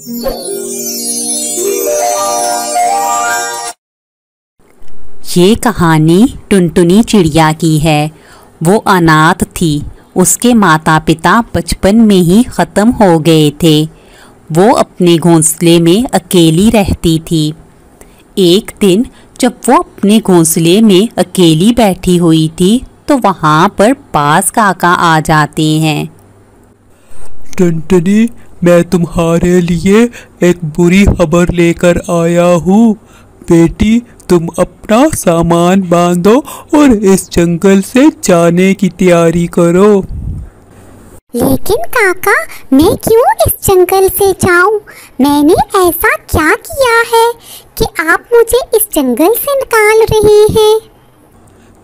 ये कहानी टुनटुनी चिड़िया की है। वो अनाथ थी। उसके माता पिता बचपन में ही ख़त्म हो गए थे। वो अपने घोंसले में अकेली रहती थी। एक दिन जब वो अपने घोंसले में अकेली बैठी हुई थी तो वहाँ पर बाज काका आ जाते हैं। टुनटुनी, मैं तुम्हारे लिए एक बुरी खबर लेकर आया हूँ। बेटी, तुम अपना सामान बांधो और इस जंगल से जाने की तैयारी करो। लेकिन काका, मैं क्यों इस जंगल से जाऊं? मैंने ऐसा क्या किया है कि आप मुझे इस जंगल से निकाल रहे हैं?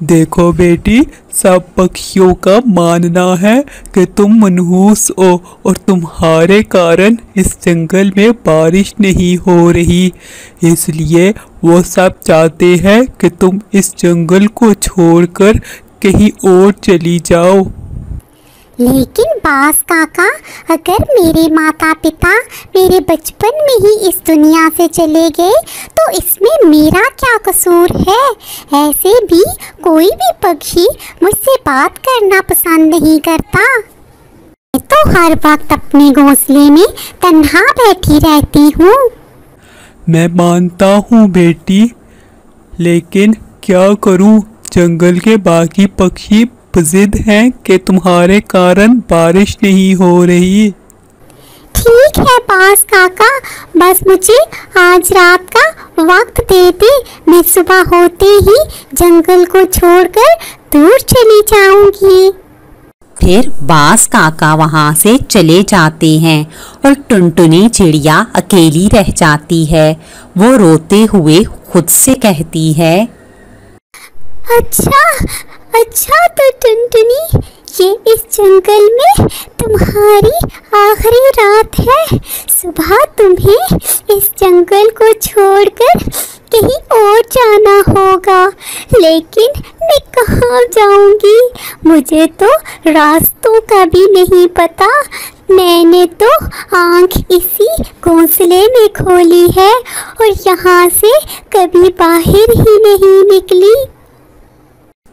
देखो बेटी, सब पक्षियों का मानना है कि तुम मनहूस हो और तुम्हारे कारण इस जंगल में बारिश नहीं हो रही। इसलिए वो सब चाहते हैं कि तुम इस जंगल को छोड़कर कहीं और चली जाओ। लेकिन बाज काका, अगर मेरे माता पिता मेरे बचपन में ही इस दुनिया से चले गए तो इसमें मेरा क्या कसूर है? ऐसे भी कोई भी पक्षी मुझसे बात करना पसंद नहीं करता। मैं तो हर वक्त अपने घोंसले में तन्हा बैठी रहती हूँ। मैं मानता हूँ बेटी, लेकिन क्या करूँ? जंगल के बाकी पक्षी जिद हैं कि तुम्हारे कारण बारिश नहीं हो रही। ठीक है बाज काका, बस मुझे आज रात का वक्त दे दे। मैं सुबह होते ही जंगल को छोड़कर दूर चली जाऊंगी। फिर बाज काका वहाँ से चले जाते हैं और टुनटुनी चिड़िया अकेली रह जाती है। वो रोते हुए खुद से कहती है, अच्छा तो टुनटुनी, ये इस जंगल में तुम्हारी आखिरी रात है। सुबह तुम्हें इस जंगल को छोड़कर कहीं और जाना होगा। लेकिन मैं कहाँ जाऊंगी? मुझे तो रास्तों का भी नहीं पता। मैंने तो आँख इसी घोंसले में खोली है और यहाँ से कभी बाहर ही नहीं निकली।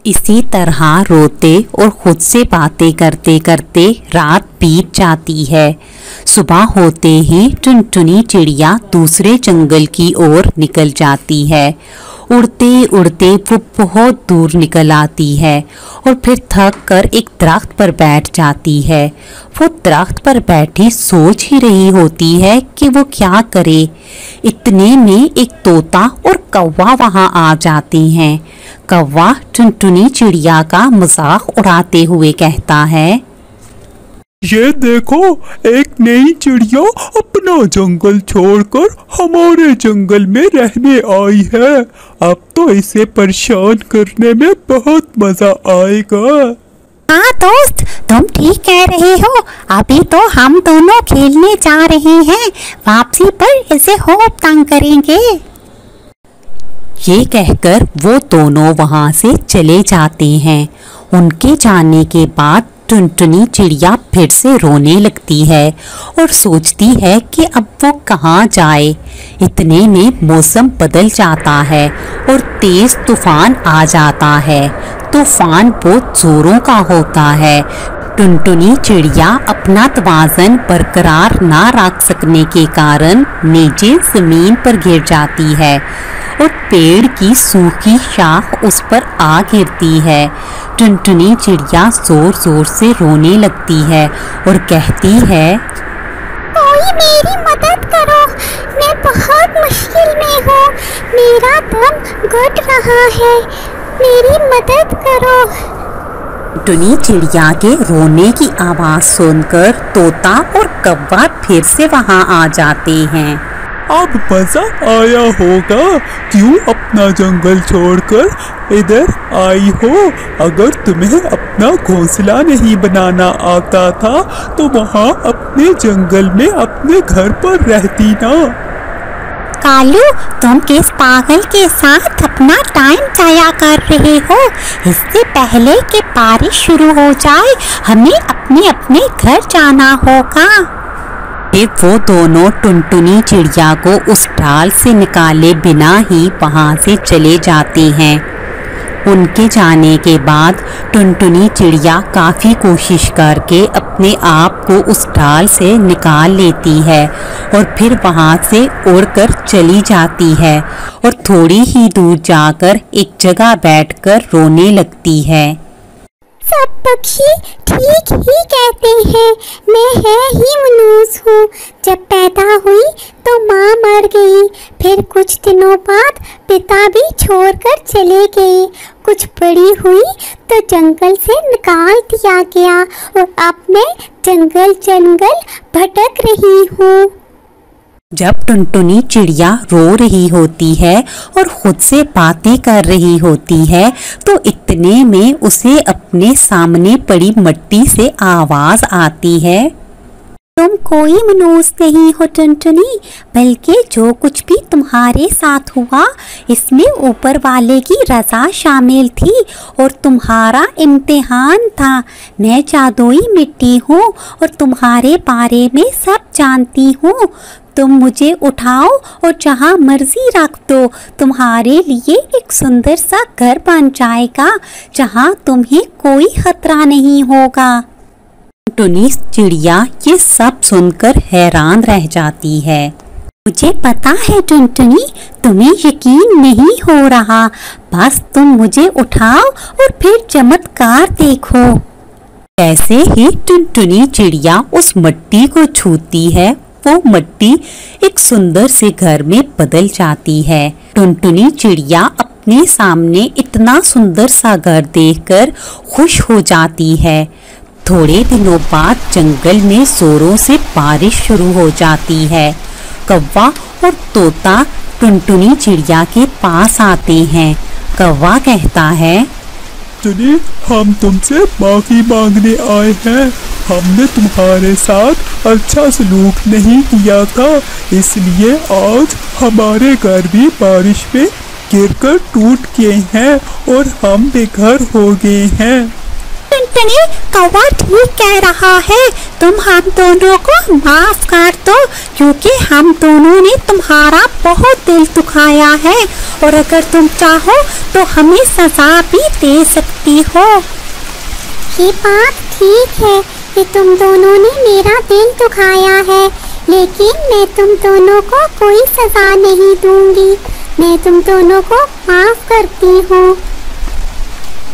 इसी तरह रोते और खुद से बातें करते करते रात बीत जाती है। सुबह होते ही टुनटुनी चिड़िया दूसरे जंगल की ओर निकल जाती है। उड़ते उड़ते वो बहुत दूर निकल आती है और फिर थक कर एक दरख्त पर बैठ जाती है। वो दरख्त पर बैठी सोच ही रही होती है कि वो क्या करे। इतने में एक तोता और कौवा वहाँ आ जाते हैं। कौवा टुनटुनी चिड़िया का मजाक उड़ाते हुए कहता है, ये देखो, एक नई चिड़िया अपना जंगल छोड़कर हमारे जंगल में रहने आई है। अब तो इसे परेशान करने में बहुत मजा आएगा। हाँ दोस्त, तुम ठीक कह रहे हो। अभी तो हम दोनों खेलने जा रहे हैं। वापसी पर इसे खूब तंग करेंगे। ये कहकर वो दोनों वहाँ से चले जाते हैं। उनके जाने के बाद टुनटुनी चिड़िया फिर से रोने लगती है और सोचती है कि अब वो कहाँ जाए। इतने में मौसम बदल जाता है और तेज तूफान आ जाता है। तूफान बहुत जोरों का होता है। टुनटुनी चिड़िया अपना तवाज़न बरकरार ना रख सकने के कारण नीचे ज़मीन पर गिर जाती है और पेड़ की सूखी शाख उस पर आ गिरती है। टुनटुनी चिड़िया जोर जोर से रोने लगती है और कहती है, कोई मेरी मदद करो, मैं बहुत मुश्किल में हूँ। मेरा दम घुट रहा है, मेरी मदद करो। टुनटुनी चिड़िया के रोने की आवाज़ सुनकर तोता और कौवा फिर से वहाँ आ जाते हैं। अब मजा आया होगा। क्यों अपना जंगल छोड़कर इधर आई हो? अगर तुम्हें अपना घोंसला नहीं बनाना आता था तो वहाँ अपने जंगल में अपने घर पर रहती ना। कालू, तुम किस पागल के साथ अपना टाइम जाया कर रहे हो? इससे पहले कि बारिश शुरू हो जाए हमें अपने अपने घर जाना होगा। फिर वो दोनों टुनटुनी चिड़िया को उस डाल से निकाले बिना ही वहाँ से चले जाते हैं। उनके जाने के बाद टुनटुनी चिड़िया काफ़ी कोशिश करके अपने आप को उस डाल से निकाल लेती है और फिर वहाँ से उड़कर चली जाती है और थोड़ी ही दूर जाकर एक जगह बैठकर रोने लगती है। सब पक्षी ठीक ही कहते हैं, मैं है ही मनहूस हूँ। जब पैदा हुई तो माँ मर गई, फिर कुछ दिनों बाद पिता भी छोड़कर चले गए। कुछ बड़ी हुई तो जंगल से निकाल दिया गया और अब मैं जंगल जंगल भटक रही हूँ। जब टुनटुनी चिड़िया रो रही होती है और खुद से बातें कर रही होती है तो इतने में उसे अपने सामने पड़ी मिट्टी से आवाज आती है। तुम कोई मनहूस नहीं हो टुनटुनी, बल्कि जो कुछ भी तुम्हारे साथ हुआ इसमें ऊपर वाले की रज़ा शामिल थी और तुम्हारा इम्तिहान था। मैं जादुई मिट्टी हूँ और तुम्हारे बारे में सब जानती हूँ। तुम मुझे उठाओ और जहाँ मर्जी रख दो, तुम्हारे लिए एक सुंदर सा घर बन जाएगा जहाँ तुम्हें कोई खतरा नहीं होगा। टुनटुनी चिड़िया ये सब सुनकर हैरान रह जाती है। मुझे पता है टुनटुनी, तुम्हें यकीन नहीं हो रहा, बस तुम मुझे उठाओ और फिर चमत्कार देखो। जैसे ही टुनटुनी चिड़िया उस मिट्टी को छूती है वो मिट्टी एक सुंदर से घर में बदल जाती है। टुनटुनी चिड़िया अपने सामने इतना सुंदर सा घर देखकर खुश हो जाती है। थोड़े दिनों बाद जंगल में जोरों से बारिश शुरू हो जाती है। कौवा और तोता टुनटुनी चिड़िया के पास आते हैं। कौवा कहता है, टुनी, हम तुमसे माफी मांगने आए हैं। हमने तुम्हारे साथ अच्छा सलूक नहीं किया था, इसलिए आज हमारे घर भी बारिश में गिरकर टूट गए हैं और हम बेघर हो गए हैं। टुनटुनी, कौवा ठीक कह रहा है, तुम हम दोनों को माफ कर दो क्योंकि हम दोनों ने तुम्हारा बहुत दिल दुखाया है और अगर तुम चाहो तो हमें सजा भी दे सकती हो। ये बात ठीक है कि तुम दोनों ने मेरा दिल दुखाया है, लेकिन मैं तुम दोनों को कोई सजा नहीं दूंगी। मैं तुम दोनों को माफ करती हूँ।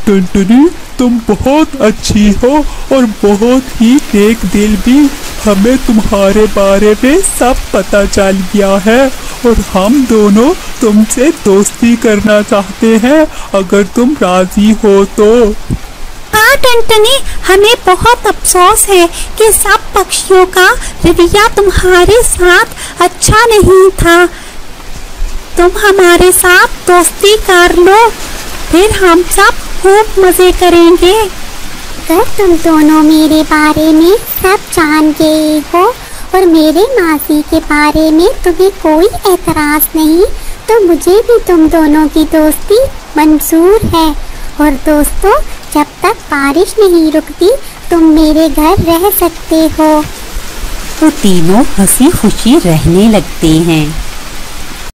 टुनटुनी, तुम बहुत अच्छी हो और बहुत ही नेक दिल भी। हमें तुम्हारे बारे में सब पता चल गया है और हम दोनों तुमसे दोस्ती करना चाहते हैं, अगर तुम राजी हो तो। हाँ टुनटुनी, हमें बहुत अफसोस है कि सब पक्षियों का रवैया तुम्हारे साथ अच्छा नहीं था। तुम हमारे साथ दोस्ती कर लो, फिर हम सब खूब मजे करेंगे। अगर तुम दोनों मेरे बारे में सब जान गए हो और मेरे मासी के बारे में तुम्हें कोई एतराज नहीं, तो मुझे भी तुम दोनों की दोस्ती मंजूर है। और दोस्तों, जब तक बारिश नहीं रुकती तुम मेरे घर रह सकते हो। वो तीनों हंसी खुशी रहने लगते हैं।